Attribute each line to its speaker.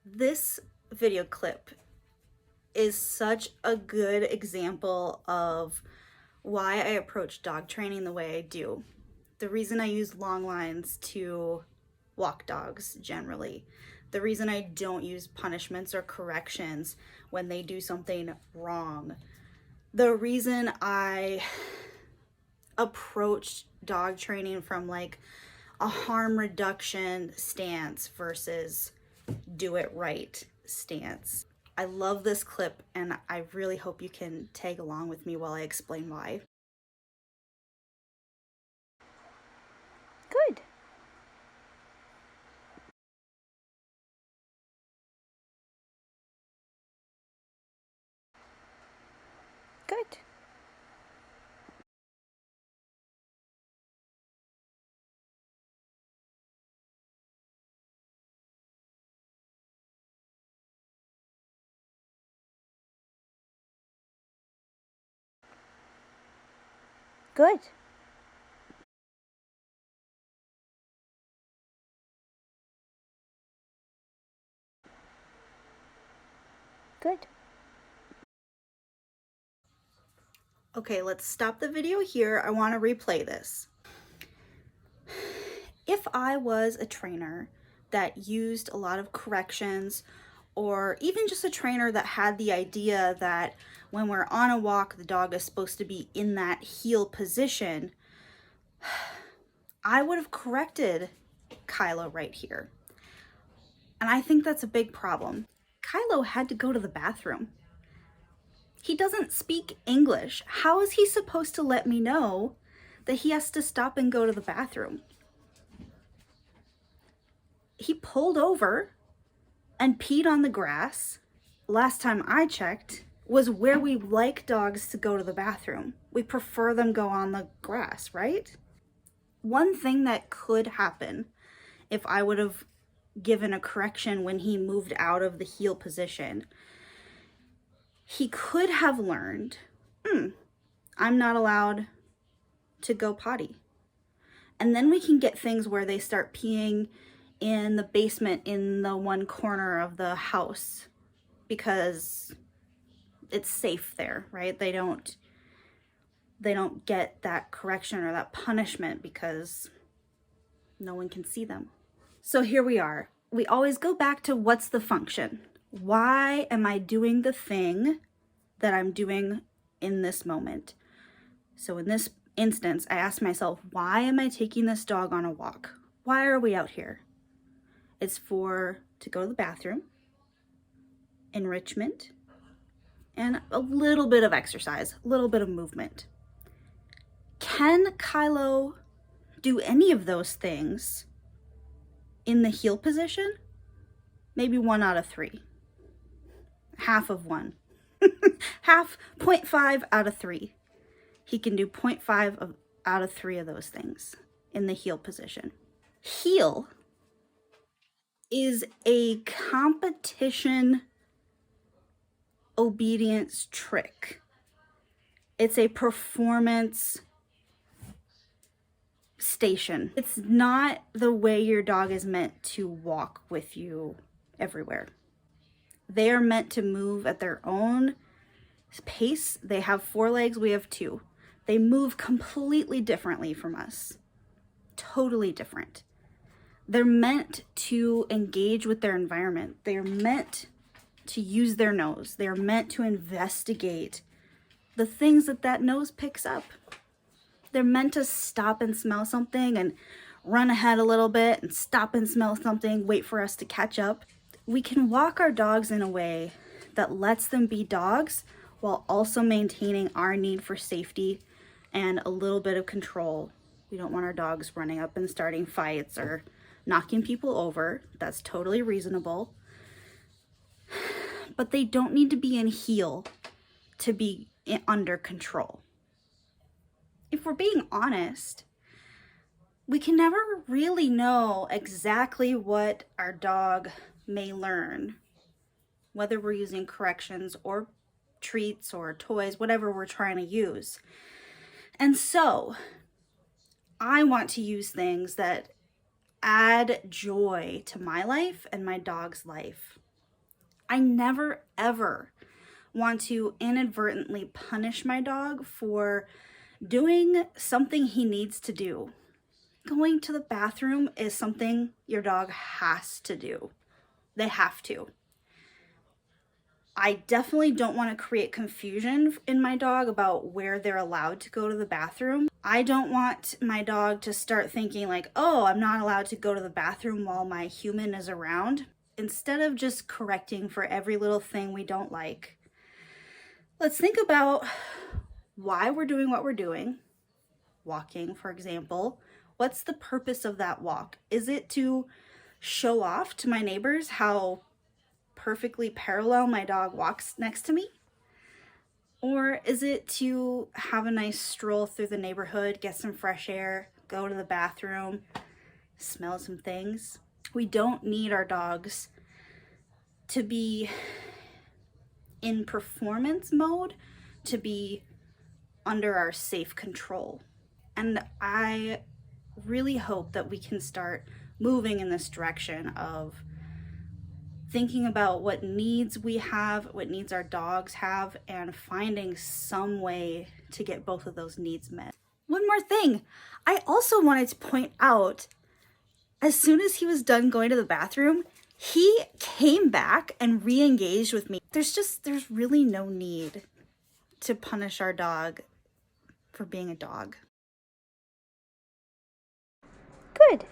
Speaker 1: This video clip is such a good example of why I approach dog training the way I do. The reason I use long lines to walk dogs generally. The reason I don't use punishments or corrections when they do something wrong. The reason I approach dog training from like a harm reduction stance versus do it right stance. I love this clip and I really hope you can tag along with me while I explain why. Good. Good. Good. Good. Okay, let's stop the video here. I want to replay this. If I was a trainer that used a lot of corrections, or even just a trainer that had the idea that when we're on a walk, the dog is supposed to be in that heel position, I would have corrected Kylo right here. And I think that's a big problem. Kylo had to go to the bathroom. He doesn't speak English. How is he supposed to let me know that he has to stop and go to the bathroom? He pulled over and peed on the grass. Last time I checked was where we like dogs to go to the bathroom. We prefer them go on the grass, right? One thing that could happen if I would have given a correction when he moved out of the heel position, he could have learned, I'm not allowed to go potty. And then we can get things where they start peeing in the basement in the one corner of the house because it's safe there, right? They don't get that correction or that punishment because no one can see them. So here we are. We always go back to what's the function? Why am I doing the thing that I'm doing in this moment? So in this instance, I asked myself, why am I taking this dog on a walk? Why are we out here? It's to go to the bathroom, enrichment, and a little bit of exercise, a little bit of movement. Can Kylo do any of those things in the heel position? Maybe 1 out of 3. Half of 1. Half, 0.5 out of 3. He can do 0.5 out of 3 of those things in the heel position. Heel is a competition obedience trick. It's a performance station. It's not the way your dog is meant to walk with you everywhere. They are meant to move at their own pace. They have 4 legs, we have 2. They move completely differently from us. Totally different. They're meant to engage with their environment. They're meant to use their nose. They're meant to investigate the things that nose picks up. They're meant to stop and smell something and run ahead a little bit and stop and smell something, wait for us to catch up. We can walk our dogs in a way that lets them be dogs while also maintaining our need for safety and a little bit of control. We don't want our dogs running up and starting fights or knocking people over. That's totally reasonable. But they don't need to be in heel to be under control. If we're being honest, we can never really know exactly what our dog may learn, whether we're using corrections or treats or toys, whatever we're trying to use. And so I want to use things that add joy to my life and my dog's life. I never, ever want to inadvertently punish my dog for doing something he needs to do. Going to the bathroom is something your dog has to do. They have to. I definitely don't want to create confusion in my dog about where they're allowed to go to the bathroom. I don't want my dog to start thinking like, oh, I'm not allowed to go to the bathroom while my human is around. Instead of just correcting for every little thing we don't like, let's think about why we're doing what we're doing. Walking, for example. What's the purpose of that walk? Is it to show off to my neighbors how perfectly parallel my dog walks next to me? Or is it to have a nice stroll through the neighborhood, get some fresh air, go to the bathroom, smell some things? We don't need our dogs to be in performance mode, to be under our safe control. And I really hope that we can start moving in this direction of thinking about what needs we have, what needs our dogs have, and finding some way to get both of those needs met. One more thing, I also wanted to point out, as soon as he was done going to the bathroom, he came back and re-engaged with me. There's really no need to punish our dog for being a dog.
Speaker 2: Good.